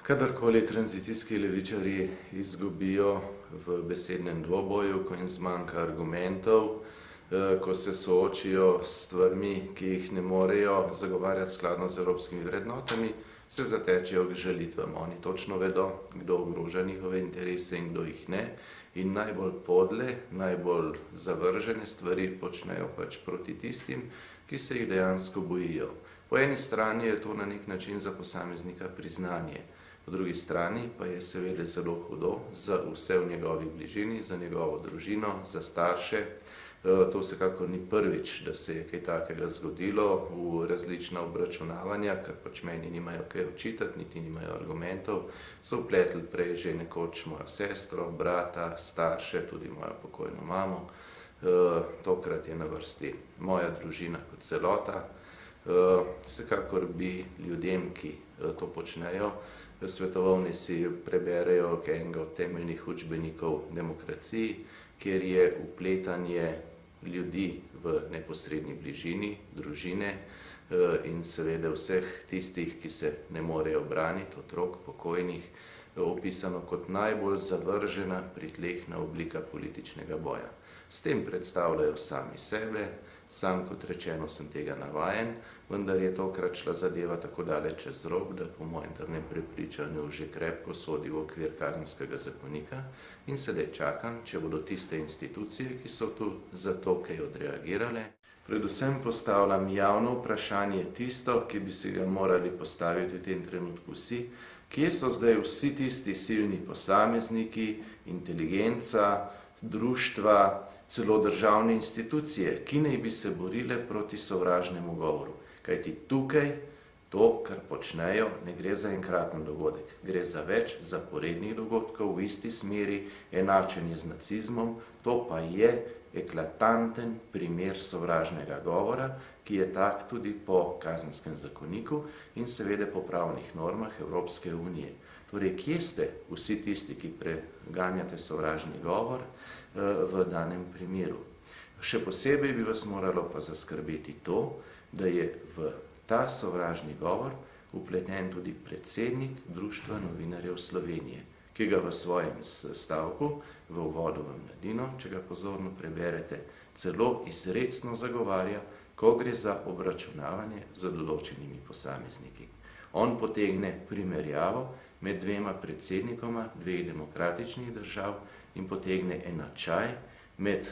Kadarkoli tranzicijski levičarji izgubijo v besednem dvoboju, ko jim zmanjka argumentov, ko se soočijo s stvarmi, ki jih ne morejo zagovarjati skladno z evropskimi vrednotami, se zatečejo k žalitvam. Oni točno vedo, kdo ogroža njihove interese in kdo jih ne. In najbolj podle, najbolj zavržene stvari počnejo pač proti tistim, ki se jih dejansko bojijo. Po eni strani je to na nek način za posameznika priznanje, po drugi strani pa je seveda zelo hudo za vse v njegovi bližini, za njegovo družino, za starše. To vsekakor ni prvič, da se je kaj takega zgodilo v različna obračunavanja, ker pač meni nimajo kaj očitati, niti nimajo argumentov. So vpletli prej že nekoč mojo sestro, brata, starše, tudi mojo pokojno mamo. Tokrat je na vrsti moja družina kot celota. Vsekakor bi ljudem, ki to počnejo, svetoval, naj si preberejo enega od temeljnih učbenikov demokraciji, kjer je vpletanje ljudi v neposredni bližini, družine in seveda vseh tistih, ki se ne morejo braniti, otrok, pokojnih, opisano kot najbolj zavržena, pritlehna oblika političnega boja. S tem predstavljajo sami sebe, sam, kot rečeno, sem tega navajen, vendar je tokrat šla zadeva tako daleč čez rob, da po mojem trdnem prepričanju že krepko sodi v okvir kazenskega zakonika in sedaj čakam, če bodo tiste institucije, ki so tu zato kaj odreagirale. Predvsem postavljam javno vprašanje tisto, ki bi si ga morali postaviti v tem trenutku vsi, kje so zdaj vsi tisti silni posamezniki, inteligenca, društva, celo državne institucije, ki naj bi se borile proti sovražnemu govoru. Kajti tukaj to, kar počnejo, ne gre za enkraten dogodek. Gre za več zaporednih dogodkov v isti smeri, enačenje z nacizmom, to pa je eklatanten primer sovražnega govora, ki je tak tudi po kazenskem zakoniku in seveda po pravnih normah Evropske unije. Torej, kje ste vsi tisti, ki preganjate sovražni govor v danem primeru? Še posebej bi vas moralo pa zaskrbeti to, da je v ta sovražni govor vpleten tudi predsednik Društva novinarjev Slovenije, ki ga v svojem stavku v uvodu v Mladino, če ga pozorno preberete, celo izrecno zagovarja, ko gre za obračunavanje z določenimi posamezniki. On potegne primerjavo med dvema predsednikoma dveh demokratičnih držav in potegne enačaj med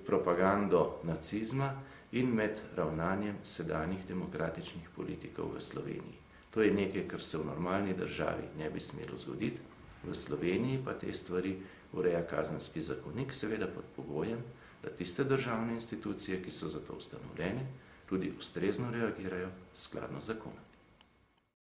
propagando nacizma in med ravnanjem sedanjih demokratičnih politikov v Sloveniji. To je nekaj, kar se v normalni državi ne bi smelo zgoditi, v Sloveniji pa te stvari ureja kazenski zakonik, seveda pod pogojem, da tiste državne institucije, ki so za to ustanovljene, tudi ustrezno reagirajo skladno z zakonom.